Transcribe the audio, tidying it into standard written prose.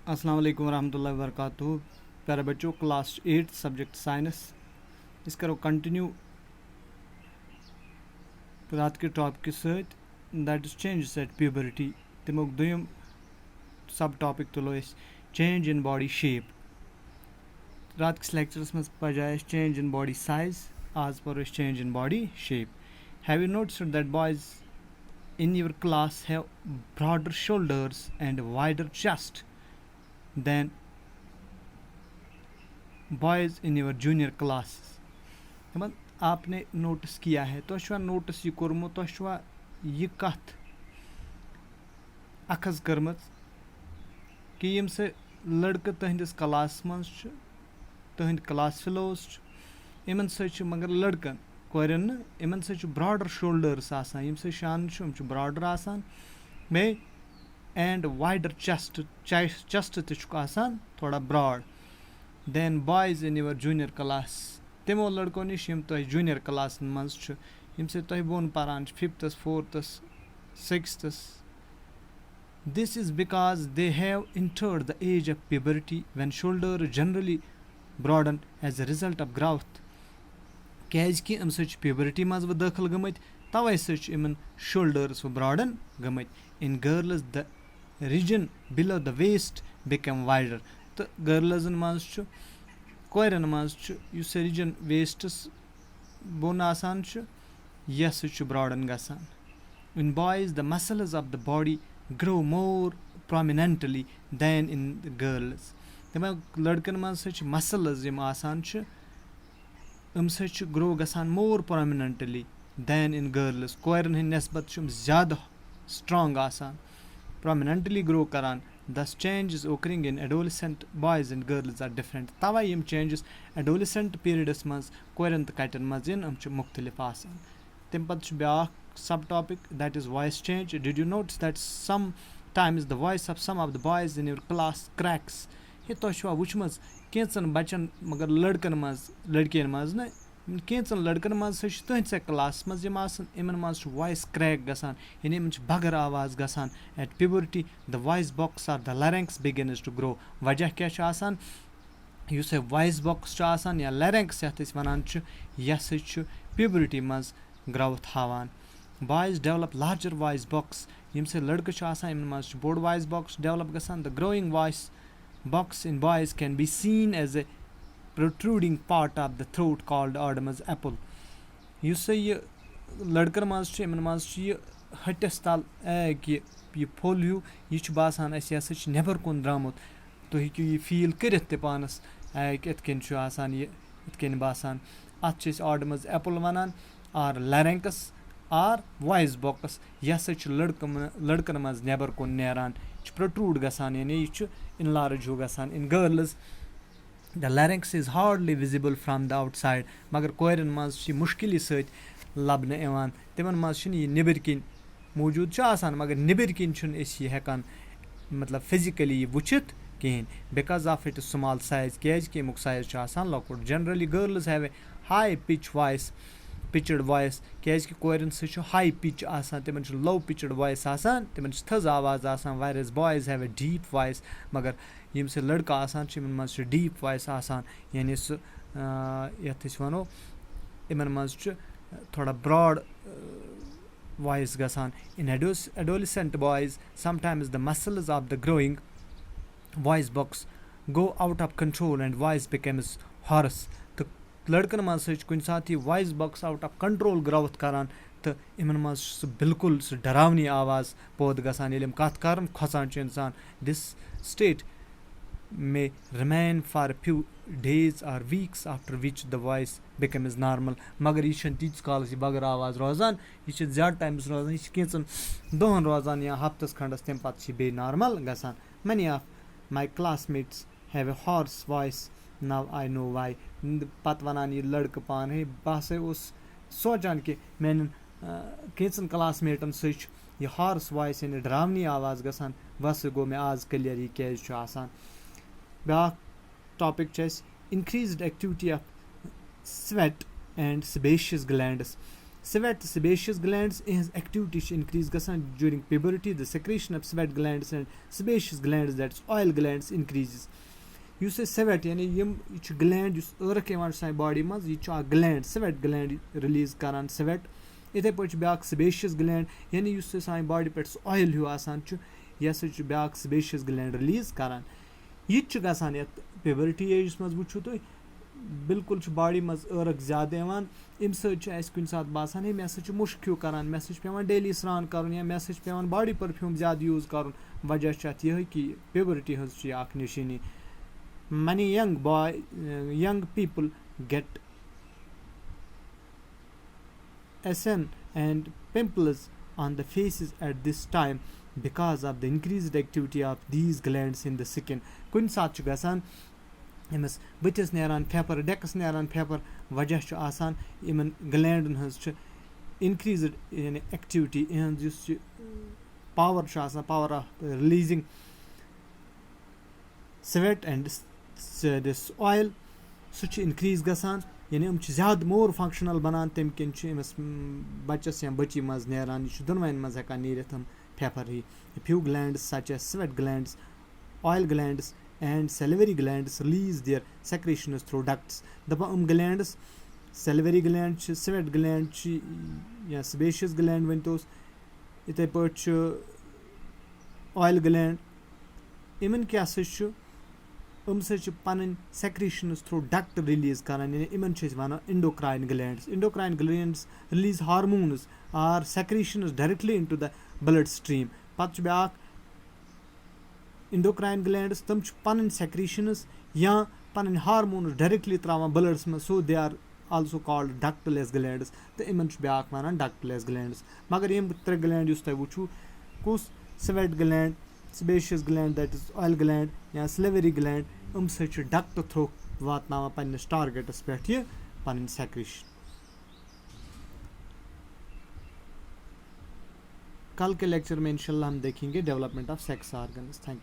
अस्सलाम वालेकुम रहमतुल्लाहि व बरकातुहू। प्यारे बच्चों, क्लास 8 सब्जेक्ट साइंस इस करो कंटिन्यू रात के टॉपिक सहित that is changes at puberty. तमुक दोयम सब टॉपिक तुलो अस चेंज इन बॉडी शेप। रात किस लेक्चरस में पढ़ा चेंज इन बॉडी साइज, आज पर change in body shape. Have you noticed that boys in your class have broader shoulders and wider chest than boys in your junior classes? आपने notice किया है तो नोटिस यह कोर्मुत तो यह कथ अखज कर्म कि यम से लड़के तहंदिस क्लास मज तहंद क्लास फेलोज इन मगर लड़कन कोरन इन ब्रॉडर शोल्डर्स आसान यम शान ब्रॉडर आसान मे एंड वाइडर चेस्ट चेस्ट आसान थोड़ा broad than boys in your junior class तमो लड़कों नश जूनियर क्लास मज यम बोन पारान 5th 4th 6th। This is because they have entered the age of puberty when shoulder generally broaden as a result of growth. कि अम प्यूबरिटी मज वो दाखिल गमत तवे इन शोल्डर्स वो ब्रॉडन गमत। In girls the region below the waist become wider. तो गर्ल्सन मज कोरन मज रीजन वेस्टस बोन आसान यह ब्रॉडन गसान। In boys the muscles of the body grow more prominently than in the girls. तमें लड़कन मज मसल्स आसान ग्रो गसान more prominently than in girls. कोरन हंद नस्बत ज़्यादा स्ट्रॉन्ग आसान प्रोमिनेंटली ग्रो करान। These changes occurring in adolescent boys and girls are different. तवे यम चेंजेस एडोलिसेंट पीरियडस मज कोरन तो कटन मज मुख्तलिफ आसान। तम पे ब्या सब topic that is voice change. Did you notice that sometimes the voice of some of the boys in your class cracks. ये तुम वुचम कैंचन बचन मगर लड़कन मज लड़कियन मज न कैंचन लड़कन मज तुहस क्लास मज इन मज वॉइस क्रैक गसान यानी इन बगर आवाज गसान। At puberty the voice box or the larynx begins to grow. वजह क्या वॉइस बॉक्स या लैरिंक्स ये वन यह प्यूबरिटी मज ग्रोथ हावान। Boys develop larger voice box यम से लड़के इन मज बोड़ वॉइस बॉक्स डेवलप गसान। The growing voice box in boys can be seen as a protruding part of the throat called Adam's apple. ये लड़कन मज हटस तल कि यह फुल हूँ यह बासान यह नबर कुन द्रामुत। तुम हेकू यह फील कर पानस इत कन यह बासान अत Adam's apple वनान or larynx or voice box यह लड़कन मज नबर कुन नेरान प्रोट्रूड गसान यानी यह इनलार्ज हो गसान। In girls the larynx is hardly visible from the outside मगर कोरन मज मुश्किल सत लबन इवान। तिमन मज यह नबर किन मौजूद आसान मगर नबर किन यह हेकान मतलब फिजिकली यह वुचित कहें because of it small size कि अमुक साइज आसान लॉकउट। Generally girls have a high pitch voice pitched voice कि कोरन हाई पिच आसान तिमन लो पिचड वॉइस आसान तिमन थज आवाज आसान। Virus boys have a deep voice मगर यम से लड़का आसान इन मज डीप वॉइस आसान यानी ये वनो इन मज थोड़ा ब्रॉड वॉइस गसान। In adolescent boys sometimes the muscles of the growing voice box go out of control and voice becomes hoarse. तो लड़कन मज कुन सात voice box out of control growth करान तो इन मज बिल्कुल डरावनी आवाज़ पौध गसान ये कत कर खोचान इंसान। This state may remain for few days or weeks after which the voice becomes normal मगर यह तीस काल बगर आवाज़ रोजान यह ज़्यादा टाइम्स रोजान यह कैंचन दोहन रोजान या हफ्तस खंडस तम पे बे नॉर्मल गसान। Many of my classmates have a hoarse voice now I know why. पत वनान यह लड़के पान है बह सोचान कि मैन कैंचन क्लासमेटन यह हॉर्स वॉइस यानी डरावनी आवाज़ गसान वह गो मे आज क्लियर यह क्या आसान। ब्या topic increased activity of sweat and sebaceous glands. Sweat تہٕ sebaceous glands ihens activity چھِ increase گژھان during puberty. The secretion of sweat glands and sebaceous glands, that's oil glands, increases. یُس اَسہِ sweat یعنی یہِ چھُ gland یُس ٲرَکھ یِوان چھُ سانہِ باڈی منٛز یہِ چھُ اکھ gland sweat gland رِلیٖز کران sweat. یِتھَے پٲٹھۍ چھُ بیٛاکھ sebaceous gland یعنی یُس سانہِ باڈی پٮ۪ٹھ سُہ oil ہیوٗ آسان چھُ یہِ ہسا چھُ بیٛاکھ sebaceous gland رِلیٖز کران. یہِ تہِ چھُ گژھان یَتھ puberty ایجَس منٛز وٕچھِو تُہۍ بالکل چھُ باڈی منٛز ٲرَکھ زیادٕ یِوان. اَمہِ سۭتۍ چھُ اَسہِ کُنہِ ساتہٕ باسان ہے مےٚ ہسا چھُ مُشک ہیوٗ کران مےٚ ہسا چھُ پیٚوان ڈیلی سرٛان کَرُن یا مےٚ ہسا چھُ پیٚوان باڈی پٔرفیوٗم زیادٕ یوٗز کَرُن. وجہ چھُ اَتھ یِہوٚے کہِ puberty ہٕنٛز چھِ یہِ اکھ نِشٲنی. Many young people get acne and pimples on the faces at this time because of the increased activity of these glands in the skin. کُنہِ ساتہٕ چھُ گژھان أمِس بٕتھِس نیران پھیپھر ڈٮ۪کَس نیران پھیپھر وجہ چھُ آسان یِمن گلینڈن ہٕنٛز چھِ اِنکریٖزٕڈ یعنی ایکٹِوِٹی یِہٕنٛز یُس یہِ پاور چھُ آسان power of releasing sweat and this oil سُہ چھُ اِنکریٖز گژھان یعنی یِم چھِ زیادٕ مور فنٛگشنل بنان تمہِ کِنۍ چھُ أمِس بچس یا بٔچی منٛز نیران یہِ چھُ دۄنوَنۍ منٛز ہٮ۪کان نیٖرِتھ یِم پھیپھر ہی. few glands such as sweat glands, oil glands and salivary glands release their secretions through ducts. دَپان glands salivary gland چھِ sweat gland چھِ یا sebaceous gland ؤنۍتوس یِتھَے پٲٹھۍ چھُ oil gland. یِمن کیٛاہ سا چھُ یِم سا چھِ پنٕنۍ secretions through duct release کران یعنی یِمن چھِ أسۍ وَنان endocrine glands. Endocrine glands release hormones or secretions directly into the blood stream. پتہٕ چھُ بیٛاکھ endocrine glands تِم چھِ پنٕنۍ secretions یا پنٕنۍ hormones directly تراوان بلڈس منٛز so they are also called ductless glands. تہٕ یِمن چھُ بیٛاکھ وَنان ductless glands. مگر یِم 3 gland یُس تۄہہِ وٕچھو کُس sweat gland, sebaceous gland that is oil gland یا salivary gland یِم سۭتۍ چھِ duct through واتناوان پننِس ٹارگیٹس پٮ۪ٹھ یہِ پنٕنۍ secretion. कल के लेक्चर में इंशाल्लाह हम देखेंगे development of sex organs. Thank you.